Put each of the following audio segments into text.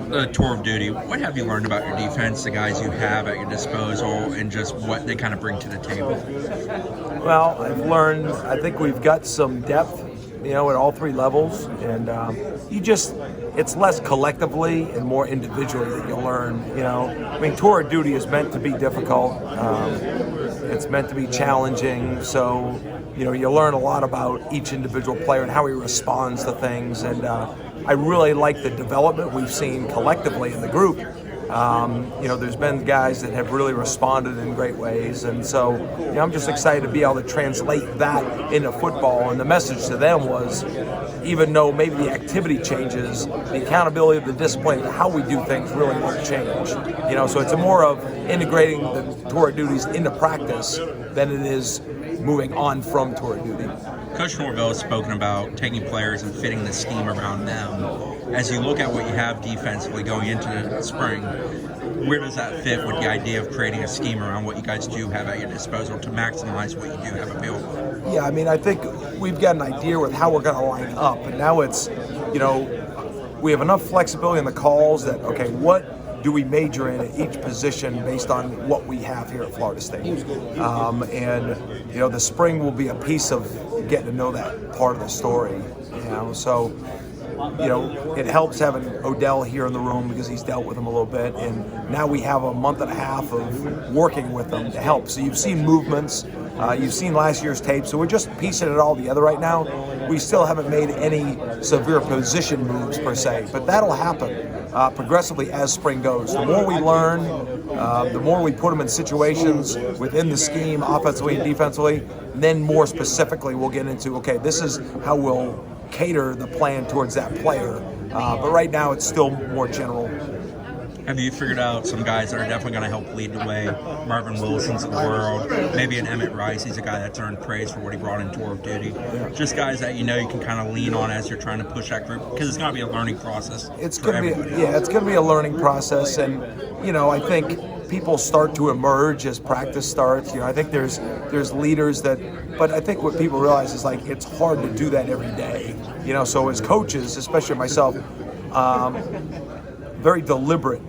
the tour of duty, what have you learned about your defense, the guys you have at your disposal, and just what they kind of bring to the table? Well, I've learned, I think we've got some depth, at all three levels, and it's less collectively and more individually that you learn, tour of duty is meant to be difficult. It's meant to be challenging, so, you learn a lot about each individual player and how he responds to things, and I really like the development we've seen collectively in the group. There's been guys that have really responded in great ways, and so I'm just excited to be able to translate that into football. And the message to them was, even though maybe the activity changes, the accountability of the discipline, how we do things really won't change. So it's more of integrating the tour of duties into practice than it is moving on from tour of duty. Coach Norvell has spoken about taking players and fitting the scheme around them. As you look at what you have defensively going into the spring, where does that fit with the idea of creating a scheme around what you guys do have at your disposal to maximize what you do have available? Yeah, I think we've got an idea with how we're going to line up, and now it's, we have enough flexibility in the calls that, okay, what do we major in at each position based on what we have here at Florida State? The spring will be a piece of getting to know that part of the story, so it helps having Odell here in the room because he's dealt with them a little bit, and now we have a month and a half of working with them to help. So you've seen movements, you've seen last year's tape, so we're just piecing it all together right now. We still haven't made any severe position moves per se, but that'll happen progressively as spring goes. The more we learn, the more we put them in situations within the scheme, offensively and defensively, and then more specifically we'll get into, okay, this is how we'll cater the plan towards that player. But right now it's still more general. Have you figured out some guys that are definitely going to help lead the way? Marvin Wilson's of the world, maybe an Emmett Rice. He's a guy that's earned praise for what he brought in tour of duty. Yeah. Just guys that you can kind of lean on as you're trying to push that group, because it's going to be a learning process. It's going to be a learning process, and I think people start to emerge as practice starts. I think there's leaders but I think what people realize is it's hard to do that every day. So as coaches, especially myself, very deliberate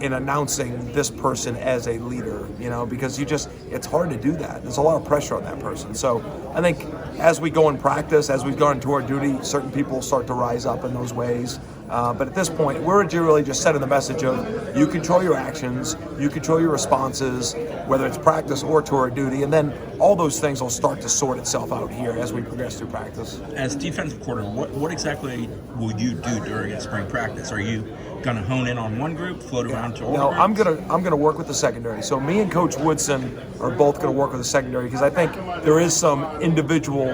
in announcing this person as a leader, because it's hard to do that. There's a lot of pressure on that person. So I think as we go in practice, as we've gone tour duty, certain people start to rise up in those ways. But at this point, we're really just setting the message of you control your actions, you control your responses, whether it's practice or tour duty, and then all those things will start to sort itself out here as we progress through practice. As defensive coordinator, what exactly will you do during a spring practice? Are you going to hone in on one group, float around to all? No, I'm gonna work with the secondary. So me and Coach Woodson are both going to work with the secondary because I think there is some individual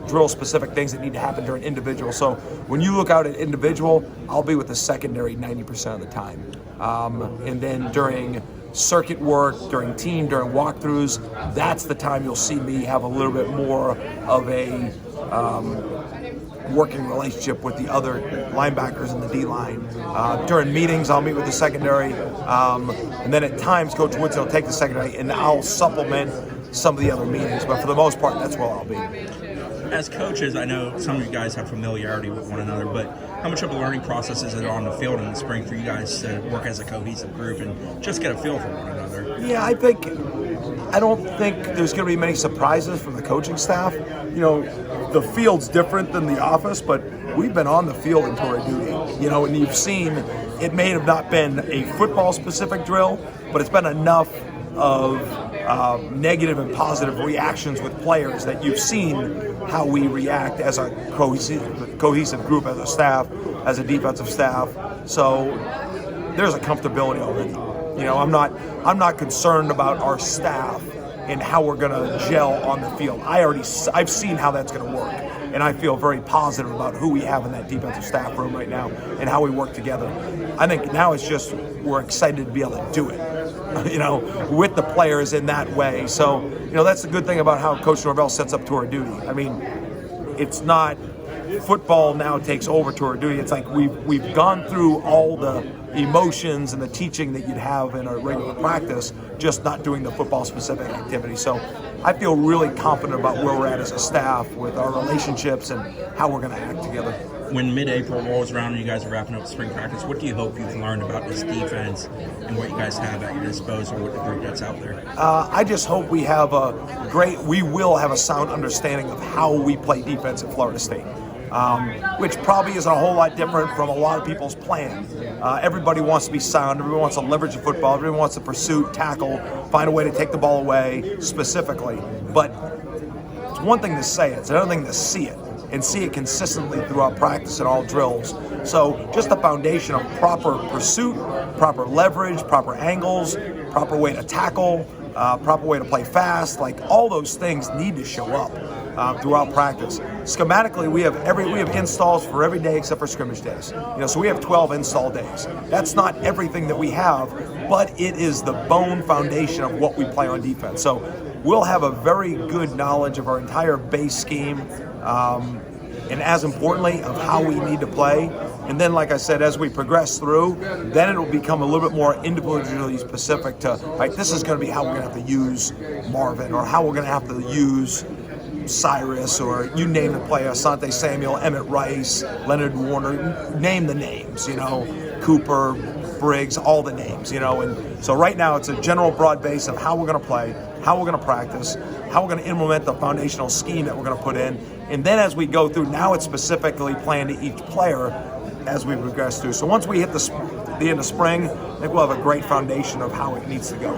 drill-specific things that need to happen during individual. So when you look out at individual, I'll be with the secondary 90% of the time. And then during circuit work, during team, during walkthroughs, that's the time you'll see me have a little bit more of a working relationship with the other linebackers in the D-line. During meetings, I'll meet with the secondary, and then at times Coach Woodson will take the secondary and I'll supplement some of the other meetings, but for the most part, that's where I'll be. As coaches, I know some of you guys have familiarity with one another, but how much of a learning process is it on the field in the spring for you guys to work as a cohesive group and just get a feel for one another? Yeah, I don't think there's going to be many surprises from the coaching staff. The field's different than the office, but we've been on the field in tour duty, and you've seen it may have not been a football-specific drill, but it's been enough of negative and positive reactions with players that you've seen how we react as a cohesive group, as a staff, as a defensive staff. So there's a comfortability already. I'm not concerned about our staff and how we're going to gel on the field. I've seen how that's going to work, and I feel very positive about who we have in that defensive staff room right now and how we work together. I think now it's just we're excited to be able to do it, with the players in that way. So, that's the good thing about how Coach Norvell sets up tour duty. It's not football now takes over tour duty. It's like we've gone through all the emotions and the teaching that you'd have in a regular practice, just not doing the football-specific activity. So I feel really confident about where we're at as a staff with our relationships and how we're going to act together. when mid-April rolls around and you guys are wrapping up spring practice, what do you hope you've learned about this defense and what you guys have at your disposal with the group that's out there? I just hope we will have a sound understanding of how we play defense at Florida State. Which probably isn't a whole lot different from a lot of people's plan. Everybody wants to be sound. Everybody wants to leverage the football. Everyone wants to pursue, tackle, find a way to take the ball away specifically. But it's one thing to say it. It's another thing to see it, and see it consistently throughout practice and all drills. So just the foundation of proper pursuit, proper leverage, proper angles, proper way to tackle, proper way to play fast, like all those things need to show up throughout practice. Schematically, we have installs for every day except for scrimmage days. So we have 12 install days. That's not everything that we have, but it is the bone foundation of what we play on defense. So we'll have a very good knowledge of our entire base scheme, and as importantly, of how we need to play. And then, like I said, as we progress through, then it'll become a little bit more individually specific to, like, this is going to be how we're going to have to use Marvin, or how we're going to have to use Cyrus, or you name the player, Asante Samuel, Emmett Rice, Leonard Warner, name the names, Cooper, Briggs, all the names, And so right now it's a general broad base of how we're going to play, how we're going to practice, how we're going to implement the foundational scheme that we're going to put in. And then as we go through, now it's specifically planned to each player as we progress through. So once we hit the end of spring, I think we'll have a great foundation of how it needs to go.